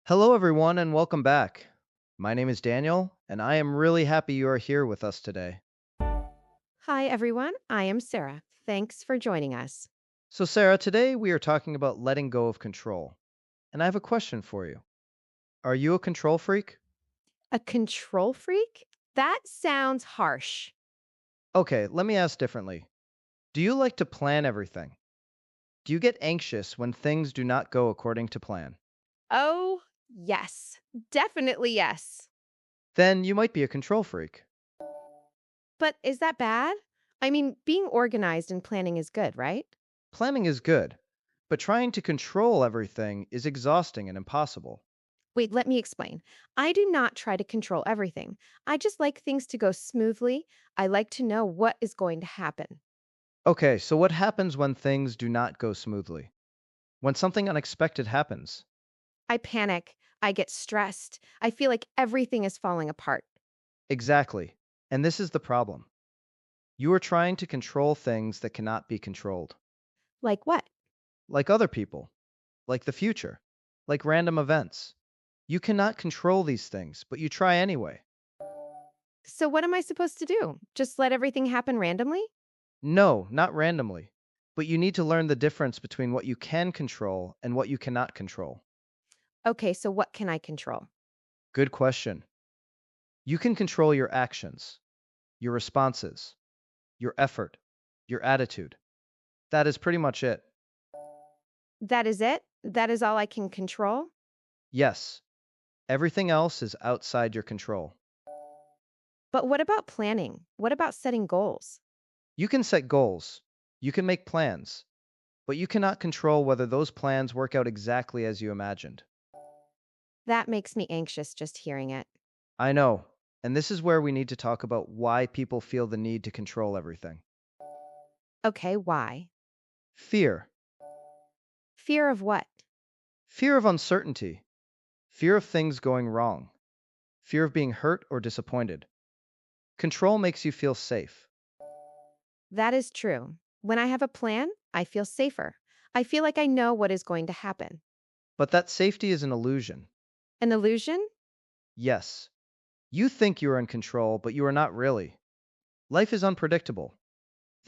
Hello, everyone, and welcome back. My name is Daniel, and I am really happy you are here with us today. Hi, everyone. I am Sarah. Thanks for joining us. So, Sarah, today we are talking about letting go of control. And I have a question for you. Are you a control freak? A control freak? That sounds harsh. Okay, let me ask differently. Do you like to plan everything? Do you get anxious when things do not go according to plan? Oh, yes. Definitely yes. Then you might be a control freak. But is that bad? I mean, being organized and planning is good, right? Planning is good, but trying to control everything is exhausting and impossible. Wait, let me explain. I do not try to control everything. I just like things to go smoothly. I like to know what is going to happen. Okay, so what happens when things do not go smoothly? When something unexpected happens? I panic. I get stressed. I feel like everything is falling apart. Exactly. And this is the problem. You are trying to control things that cannot be controlled, Like what? like other people, like the future, like random events. You cannot control these things, but you try anyway. So, what am I supposed to do? Just let everything happen randomly? No, not randomly. But you need to learn the difference between what you can control and what you cannot control. Okay, so what can I control? Good question. You can control your actions, your responses, your effort, your attitude. That is pretty much it. That is it? That is all I can control? Yes, everything else is outside your control. But what about planning? What about setting goals? You can set goals, you can make plans, but you cannot control whether those plans work out exactly as you imagined. That makes me anxious just hearing it. I know, and this is where we need to talk about why people feel the need to control everything. Okay, why? Fear. Fear of what? Fear of uncertainty. Fear of things going wrong. Fear of being hurt or disappointed. Control makes you feel safe. That is true. When I have a plan, I feel safer. I feel like I know what is going to happen. But that safety is an illusion. An illusion? Yes, you think you are in control, but you are not really. Life is unpredictable.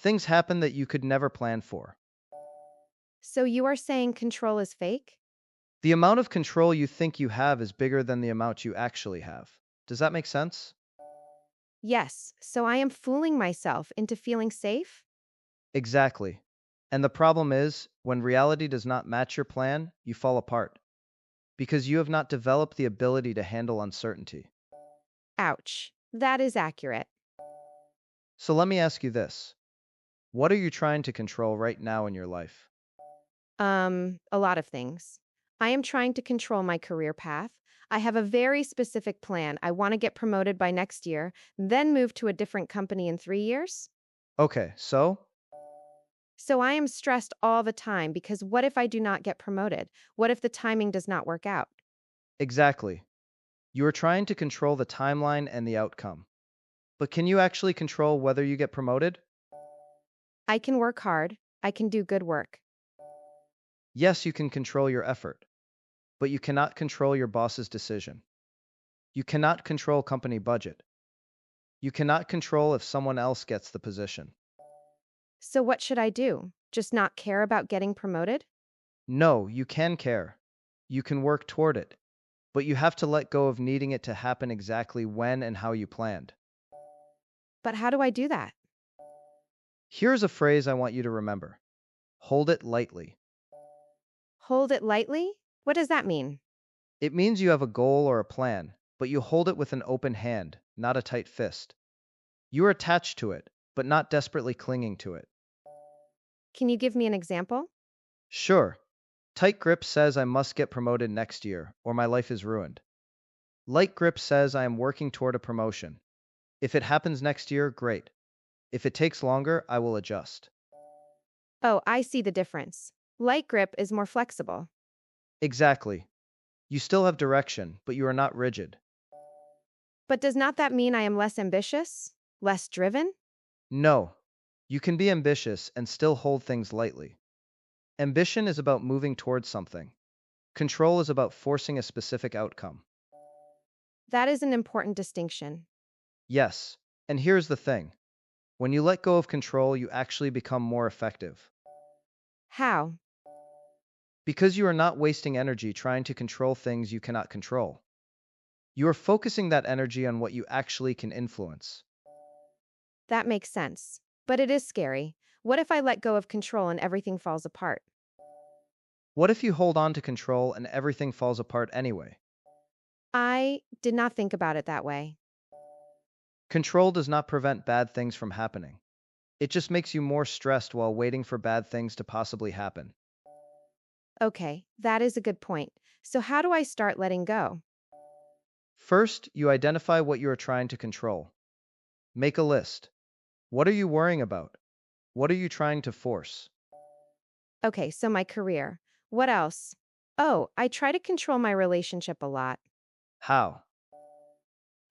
Things happen that you could never plan for. So you are saying control is fake? The amount of control you think you have is bigger than the amount you actually have. Does that make sense? Yes, so I am fooling myself into feeling safe? Exactly. And the problem is, when reality does not match your plan, you fall apart because you have not developed the ability to handle uncertainty. Ouch. That is accurate. So let me ask you this. What are you trying to control right now in your life? A lot of things. I am trying to control my career path. I have a very specific plan. I want to get promoted by next year, then move to a different company in 3 years. Okay, so? So I am stressed all the time because what if I do not get promoted? What if the timing does not work out? Exactly. You are trying to control the timeline and the outcome. But can you actually control whether you get promoted? I can work hard. I can do good work. Yes, you can control your effort, but you cannot control your boss's decision. You cannot control company budget. You cannot control if someone else gets the position. So what should I do? Just not care about getting promoted? No, you can care. You can work toward it, but you have to let go of needing it to happen exactly when and how you planned. But how do I do that? Here's a phrase I want you to remember. Hold it lightly. Hold it lightly? What does that mean? It means you have a goal or a plan, but you hold it with an open hand, not a tight fist. You are attached to it, but not desperately clinging to it. Can you give me an example? Sure, tight grip says I must get promoted next year, or my life is ruined. Light grip says I am working toward a promotion. If it happens next year, great. If it takes longer, I will adjust. Oh, I see the difference. Light grip is more flexible. Exactly. You still have direction, but you are not rigid. But does not that mean I am less ambitious? Less driven? No, you can be ambitious and still hold things lightly. Ambition is about moving towards something. Control is about forcing a specific outcome. That is an important distinction. Yes, and here's the thing. When you let go of control, you actually become more effective. How? Because you are not wasting energy trying to control things you cannot control. You are focusing that energy on what you actually can influence. That makes sense. But it is scary. What if I let go of control and everything falls apart? What if you hold on to control and everything falls apart anyway? I did not think about it that way. Control does not prevent bad things from happening. It just makes you more stressed while waiting for bad things to possibly happen. Okay, that is a good point. So, how do I start letting go? First, you identify what you are trying to control. Make a list. What are you worrying about? What are you trying to force? Okay, so my career. What else? Oh, I try to control my relationship a lot. How?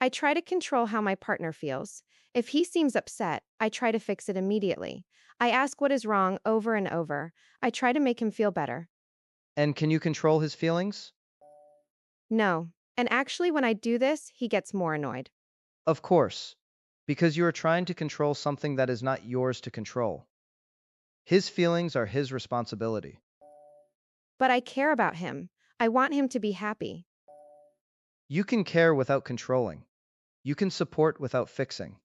I try to control how my partner feels. If he seems upset, I try to fix it immediately. I ask what is wrong over and over. I try to make him feel better. And can you control his feelings? No. And actually, when I do this, he gets more annoyed. Of course, because you are trying to control something that is not yours to control. His feelings are his responsibility. But I care about him. I want him to be happy. You can care without controlling. You can support without fixing.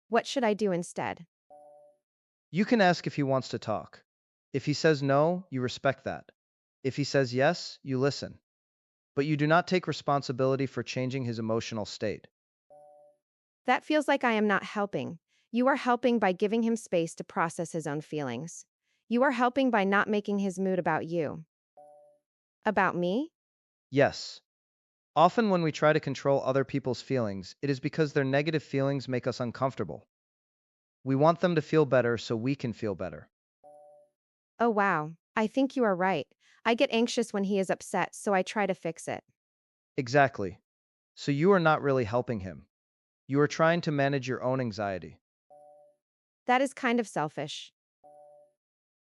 What should I do instead? You can ask if he wants to talk. If he says no, you respect that. If he says yes, you listen. But you do not take responsibility for changing his emotional state. That feels like I am not helping. You are helping by giving him space to process his own feelings. You are helping by not making his mood about you. About me? Yes. Often when we try to control other people's feelings, it is because their negative feelings make us uncomfortable. We want them to feel better so we can feel better. Oh wow, I think you are right. I get anxious when he is upset, so I try to fix it. Exactly. So you are not really helping him. You are trying to manage your own anxiety. That is kind of selfish.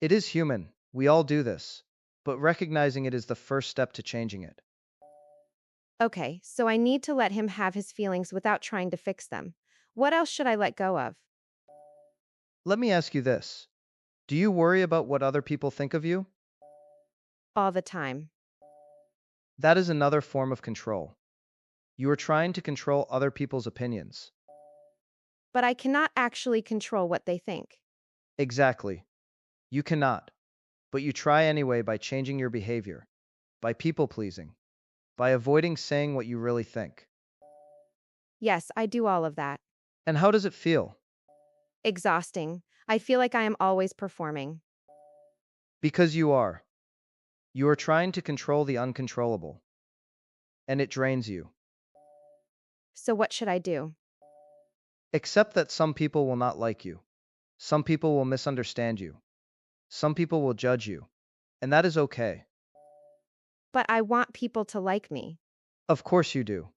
It is human. We all do this. But recognizing it is the first step to changing it. Okay, so I need to let him have his feelings without trying to fix them. What else should I let go of? Let me ask you this. Do you worry about what other people think of you? All the time. That is another form of control. You are trying to control other people's opinions. But I cannot actually control what they think. Exactly. You cannot. But you try anyway by changing your behavior, by people pleasing, by avoiding saying what you really think. Yes, I do all of that. And how does it feel? Exhausting. I feel like I am always performing. Because you are. You are trying to control the uncontrollable. And it drains you. So what should I do? Accept that some people will not like you. Some people will misunderstand you. Some people will judge you. And that is okay. But I want people to like me. Of course you do.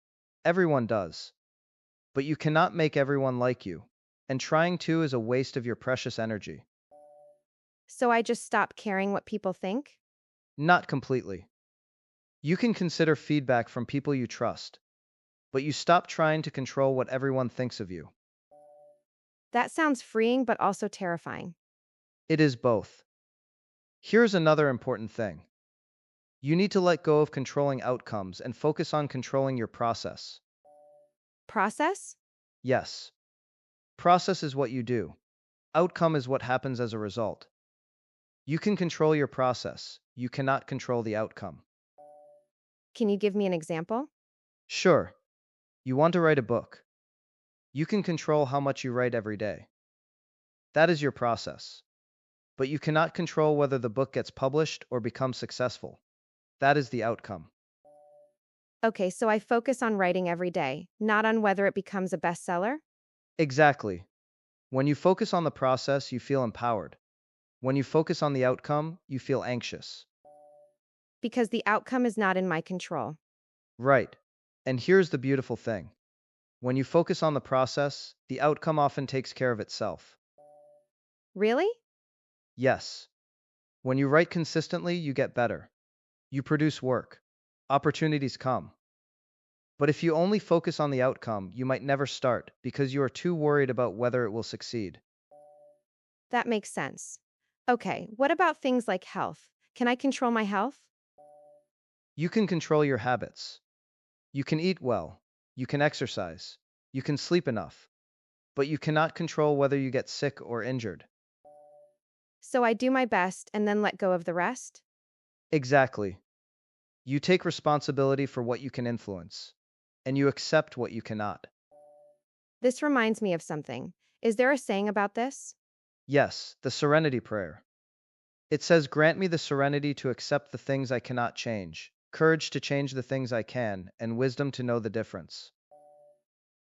Everyone does. But you cannot make everyone like you. And trying to is a waste of your precious energy. So I just stop caring what people think? Not completely. You can consider feedback from people you trust, but you stop trying to control what everyone thinks of you. That sounds freeing but also terrifying. It is both. Here's another important thing. You need to let go of controlling outcomes and focus on controlling your process. Process? Yes, process is what you do. Outcome is what happens as a result. You can control your process. You cannot control the outcome. Can you give me an example? Sure, you want to write a book. You can control how much you write every day. That is your process. But you cannot control whether the book gets published or becomes successful. That is the outcome. Okay, so I focus on writing every day, not on whether it becomes a bestseller? Exactly. When you focus on the process, you feel empowered. When you focus on the outcome, you feel anxious. Because the outcome is not in my control. Right. And here's the beautiful thing. When you focus on the process, the outcome often takes care of itself. Really? Yes. When you write consistently, you get better. You produce work. Opportunities come. But if you only focus on the outcome, you might never start because you are too worried about whether it will succeed. That makes sense. Okay, what about things like health? Can I control my health? You can control your habits. You can eat well. You can exercise. You can sleep enough. But you cannot control whether you get sick or injured. So I do my best and then let go of the rest? Exactly. You take responsibility for what you can influence, and you accept what you cannot. This reminds me of something. Is there a saying about this? Yes, the serenity prayer. It says, "Grant me the serenity to accept the things I cannot change, courage to change the things I can, and wisdom to know the difference."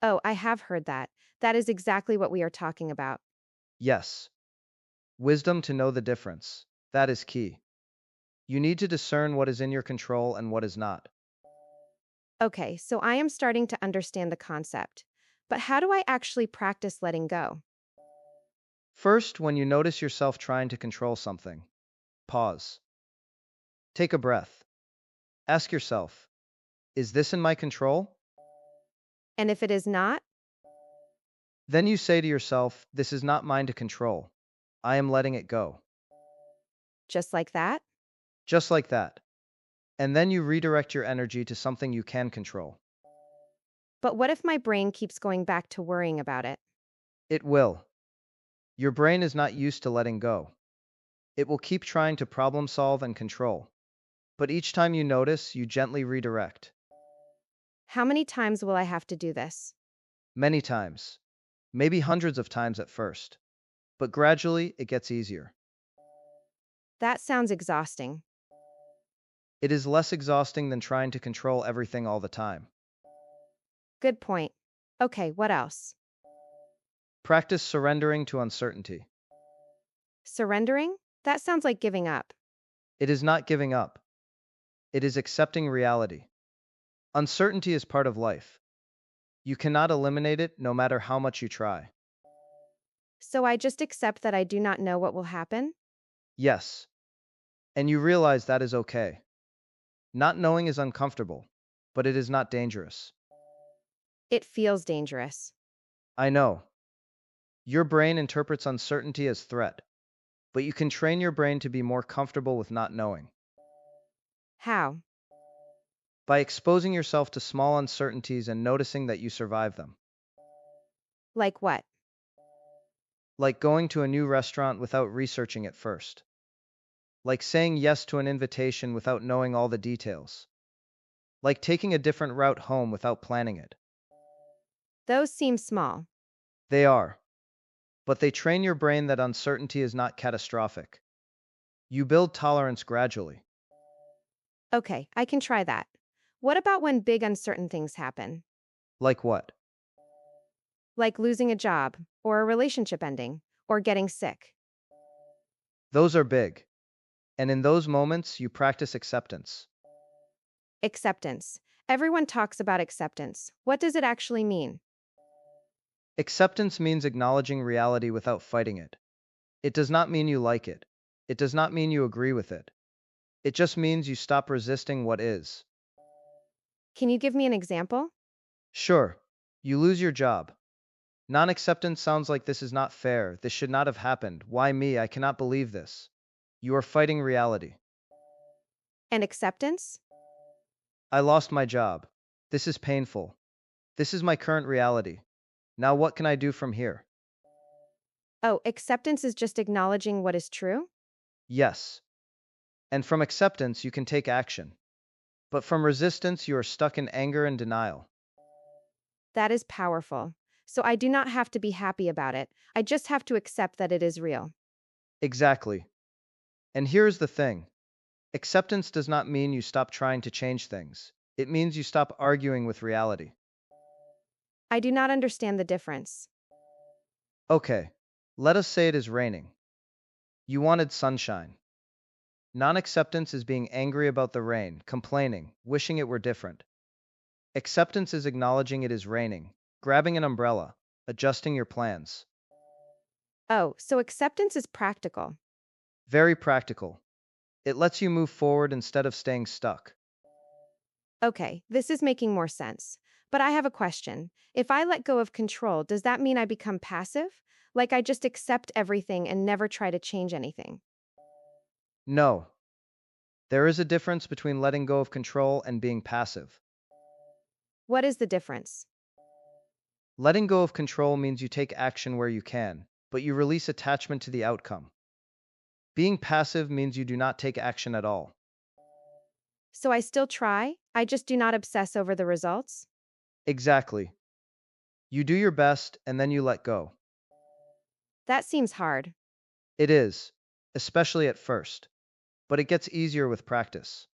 Oh, I have heard that. That is exactly what we are talking about. Yes, wisdom to know the difference. That is key. You need to discern what is in your control and what is not. Okay, so I am starting to understand the concept. But how do I actually practice letting go? First, when you notice yourself trying to control something, pause. Take a breath. Ask yourself, is this in my control? And if it is not, Then you say to yourself, this is not mine to control. I am letting it go. just like that? Just like that. And then you redirect your energy to something you can control. But what if my brain keeps going back to worrying about it? It will. Your brain is not used to letting go. It will keep trying to problem solve and control. But each time you notice, you gently redirect. How many times will I have to do this? Many times. Maybe hundreds of times at first. But gradually, it gets easier. That sounds exhausting. It is less exhausting than trying to control everything all the time. Good point. Okay, what else? Practice surrendering to uncertainty. Surrendering? That sounds like giving up. It is not giving up. It is accepting reality. Uncertainty is part of life. You cannot eliminate it no matter how much you try. So I just accept that I do not know what will happen? Yes, and you realize that is okay. Not knowing is uncomfortable, but it is not dangerous. It feels dangerous. I know. Your brain interprets uncertainty as threat, but you can train your brain to be more comfortable with not knowing. How? By exposing yourself to small uncertainties and noticing that you survive them. Like what? Like going to a new restaurant without researching it first. Like saying yes to an invitation without knowing all the details. Like taking a different route home without planning it. Those seem small. They are. But they train your brain that uncertainty is not catastrophic. You build tolerance gradually. Okay, I can try that. What about when big uncertain things happen? Like what? Like losing a job, or a relationship ending, or getting sick? Those are big. And in those moments, you practice acceptance. Acceptance. Everyone talks about acceptance. What does it actually mean? Acceptance means acknowledging reality without fighting it. It does not mean you like it. It does not mean you agree with it. It just means you stop resisting what is. Can you give me an example? Sure, you lose your job. Non acceptance sounds like this is not fair, this should not have happened, why me, I cannot believe this. You are fighting reality. And acceptance? I lost my job. This is painful. This is my current reality. Now what can I do from here? Oh, acceptance is just acknowledging what is true? Yes. And from acceptance, you can take action. But from resistance, you are stuck in anger and denial. That is powerful. So I do not have to be happy about it. I just have to accept that it is real. Exactly. And here's the thing, acceptance does not mean you stop trying to change things, it means you stop arguing with reality. I do not understand the difference. Okay, let us say it is raining. You wanted sunshine. Non acceptance is being angry about the rain, complaining, wishing it were different. Acceptance is acknowledging it is raining, grabbing an umbrella, adjusting your plans. Oh, so acceptance is practical. Very practical. It lets you move forward instead of staying stuck. Okay, this is making more sense. But I have a question. If I let go of control, does that mean I become passive? Like I just accept everything and never try to change anything? No, there is a difference between letting go of control and being passive. What is the difference? Letting go of control means you take action where you can, but you release attachment to the outcome. Being passive means you do not take action at all. So I still try, I just do not obsess over the results? Exactly. You do your best and then you let go. That seems hard. It is, especially at first, but it gets easier with practice.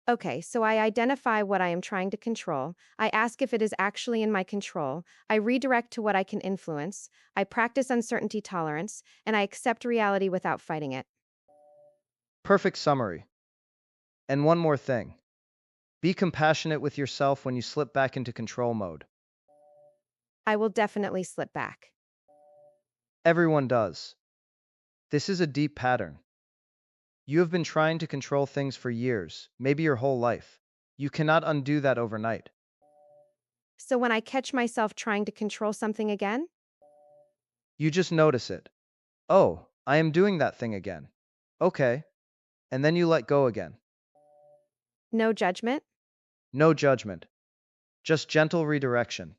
Okay, so I identify what I am trying to control. I ask if it is actually in my control. I redirect to what I can influence. I practice uncertainty tolerance, and I accept reality without fighting it. Perfect summary. And one more thing. Be compassionate with yourself when you slip back into control mode. I will definitely slip back. Everyone does. This is a deep pattern. You have been trying to control things for years, maybe your whole life. You cannot undo that overnight. So when I catch myself trying to control something again, You just notice it. Oh, I am doing that thing again. Okay. And then you let go again. no judgment. No judgment, just gentle redirection.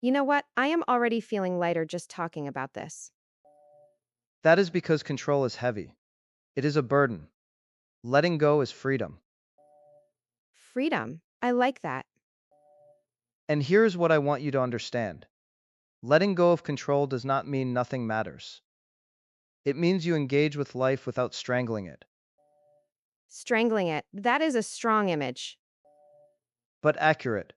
You know what? I am already feeling lighter just talking about this. That is because control is heavy. It is a burden. Letting go is freedom. Freedom. I like that. And here's what I want you to understand. Letting go of control does not mean nothing matters. It means you engage with life without strangling it. Strangling it. That is a strong image. But accurate.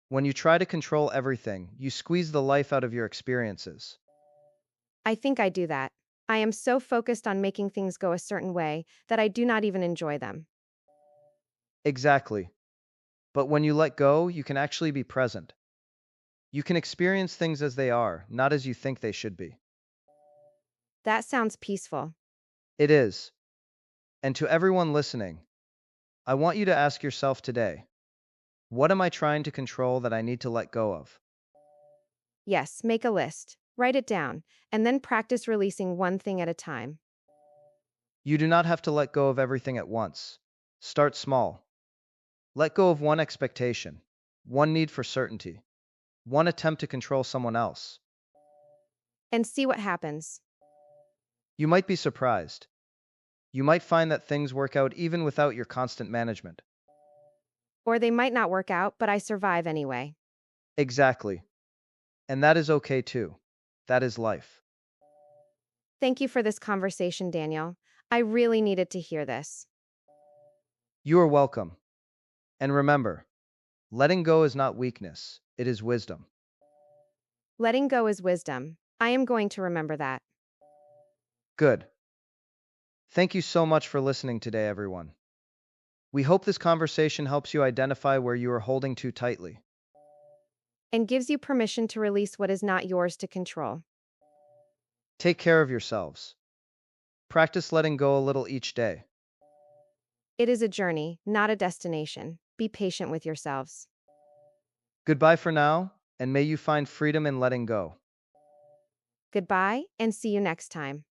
When you try to control everything, you squeeze the life out of your experiences. I think I do that. I am so focused on making things go a certain way that I do not even enjoy them. Exactly. But when you let go, you can actually be present. You can experience things as they are, not as you think they should be. That sounds peaceful. It is. And to everyone listening, I want you to ask yourself today, what am I trying to control that I need to let go of? Yes, make a list, write it down, and then practice releasing one thing at a time. You do not have to let go of everything at once. Start small. Let go of one expectation, one need for certainty, one attempt to control someone else. And see what happens. You might be surprised. You might find that things work out even without your constant management. Or they might not work out, but I survive anyway. Exactly. And that is okay too. That is life. Thank you for this conversation, Daniel. I really needed to hear this. You are welcome. And remember, letting go is not weakness, it is wisdom. Letting go is wisdom. I am going to remember that. Good. Thank you so much for listening today, everyone. We hope this conversation helps you identify where you are holding too tightly. And gives you permission to release what is not yours to control. Take care of yourselves. Practice letting go a little each day. It is a journey, not a destination. Be patient with yourselves. Goodbye for now, and may you find freedom in letting go. Goodbye, and see you next time.